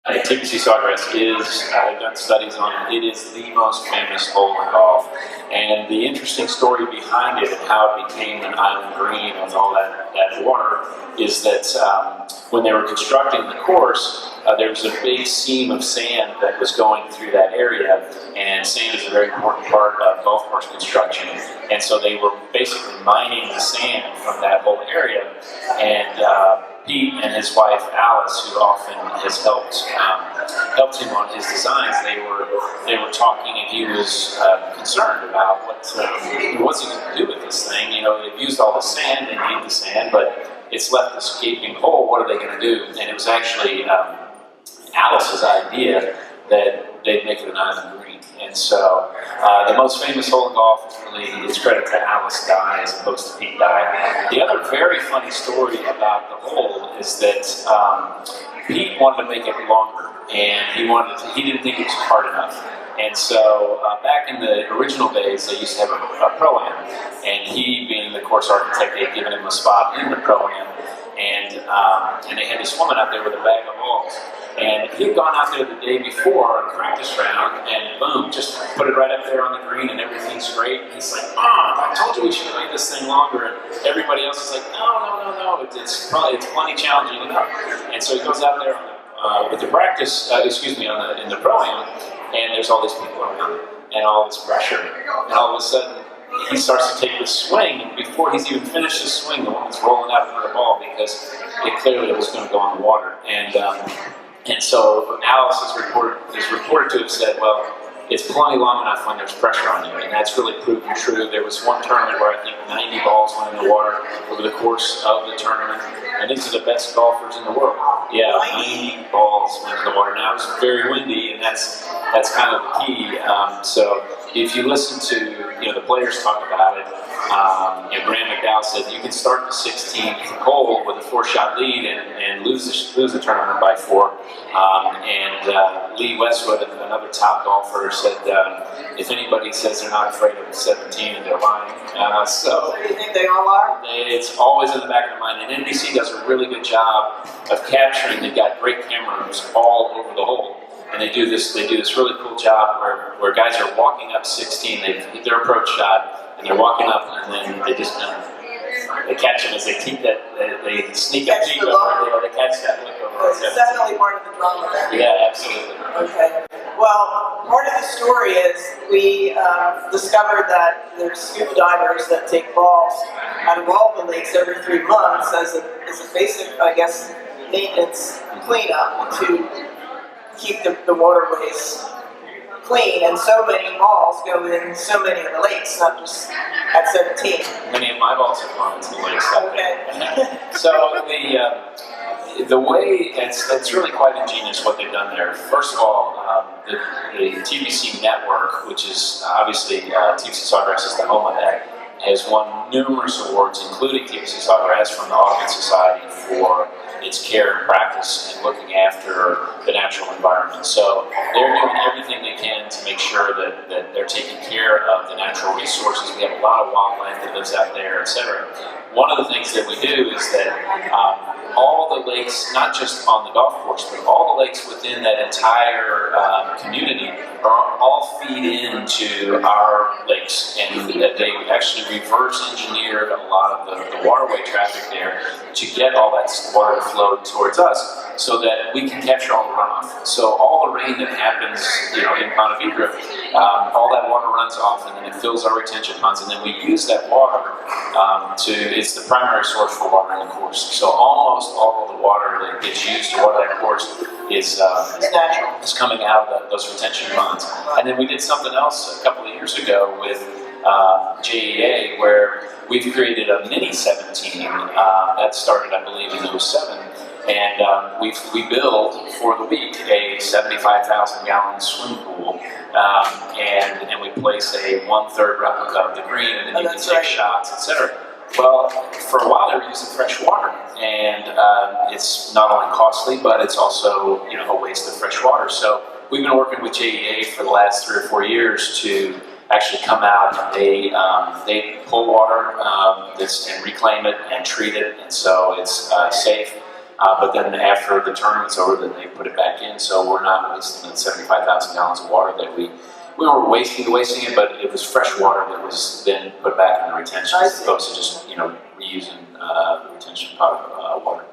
TPC Sawgrass is, I've done studies on it, it is the most famous hole in golf. And the interesting story behind it and how it became an island green with all that water is that when they were constructing the course, there was a big seam of sand that was going through that area, and sand is a very important part of golf course construction. And so they were basically mining the sand from that whole area, and Pete and his wife Alice, who often has helped him on his designs, they were talking, and he was concerned about what's he going to do with this thing. You know, they've used all the sand, they need the sand, but it's left this gaping hole. What are they going to do? And it was actually Alice's idea that they'd make it an island green. And so the most famous hole in golf is really, it's credit to Alice Dye as opposed to Pete Dye. The other very funny story about the hole is that Pete wanted to make it longer, and he didn't think it was hard enough. And so back in the original days, they used to have a pro-am, and he, being the course architect, they'd given him a spot in the pro-am, and they had this woman out there with a bag of balls. And he'd gone out there the day before on a practice round, and boom, just put it right up there on the green, and everything's great. And he's like, I told you we should have made this thing longer. And everybody else is like, no, it's plenty challenging enough. And so he goes out there with the practice, in the pro-am, and there's all these people around, and all this pressure, and all of a sudden, he starts to take the swing, and before he's even finished the swing, the woman's rolling out of the ball because it clearly was going to go on the water. And so Alice is reported to have said, well, it's plenty long enough when there's pressure on you, and that's really proven true. There was one tournament where I think 90 balls went in the water over the course of the tournament, and these are the best golfers in the world. Yeah, 90 balls went in the water. Now it was very windy, and that's kind of the key. So if you listen to the players talk about it, Graham McDowell said you can start the 16th hole with a 4-shot lead and lose the tournament by 4. Lee Westwood, another top golfer, said if anybody says they're not afraid of 17, they're lying. So do you think they all are? It's always in the back of their mind, and NBC does a really good job of capturing. They've got great cameras all over the hole. And they do this really cool job where guys are walking up 16, they hit their approach shot, and they're walking up, and then they just they catch them as they keep that, they sneak up deep over, they catch that look over. It's definitely part of the drama there. Yeah, absolutely. Okay. Well, part of the story is we discovered that there's scuba divers that take balls out of all the lakes every 3 months as a basic, I guess, maintenance cleanup to keep the waterways clean, and so many balls go in so many of the lakes, not just at 17. Many of my balls have gone into the lakes. Okay. So the way, it's really quite ingenious what they've done there. First of all, the TPC network, which is obviously TPC Sawgrass is the home of that, has won numerous awards, including TPC Sawgrass from the Audubon Society for its care and practice in looking after the natural environment. So they're doing everything they can to make sure that they're taking care of the natural resources. We have a lot of wildlife that lives out there, etc. One of the things that we do is that all the lakes, not just on the golf course, but all the lakes within that entire community all feed into our lakes, and they actually reverse engineered a lot of the waterway traffic there to get all that water to flow towards us so that we can capture all the runoff. So all the rain that happens in Ponte Vedra, all that water runs off, and then it fills our retention ponds, and then we use that water it's the primary source for watering the course. So almost all of the water that gets used to water that course is coming out of those retention ponds. And then we did something else a couple of years ago with JEA, where we've created a mini 17 that started, I believe, in '07, and we build for the week a 75,000-gallon swimming pool, and we place a 1/3 replica of the green, and then you can take shots, etc. Well, for a while they were using fresh water, and it's not only costly, but it's also a waste of fresh water. So we've been working with JEA for the last 3 or 4 years to actually come out, and they pull water and reclaim it and treat it, and so it's safe. But then after the tournament's over, then they put it back in, so we're not wasting the 75,000 gallons of water that we weren't wasting it, but it was fresh water that was then put back in the retention as opposed to just reusing retention water.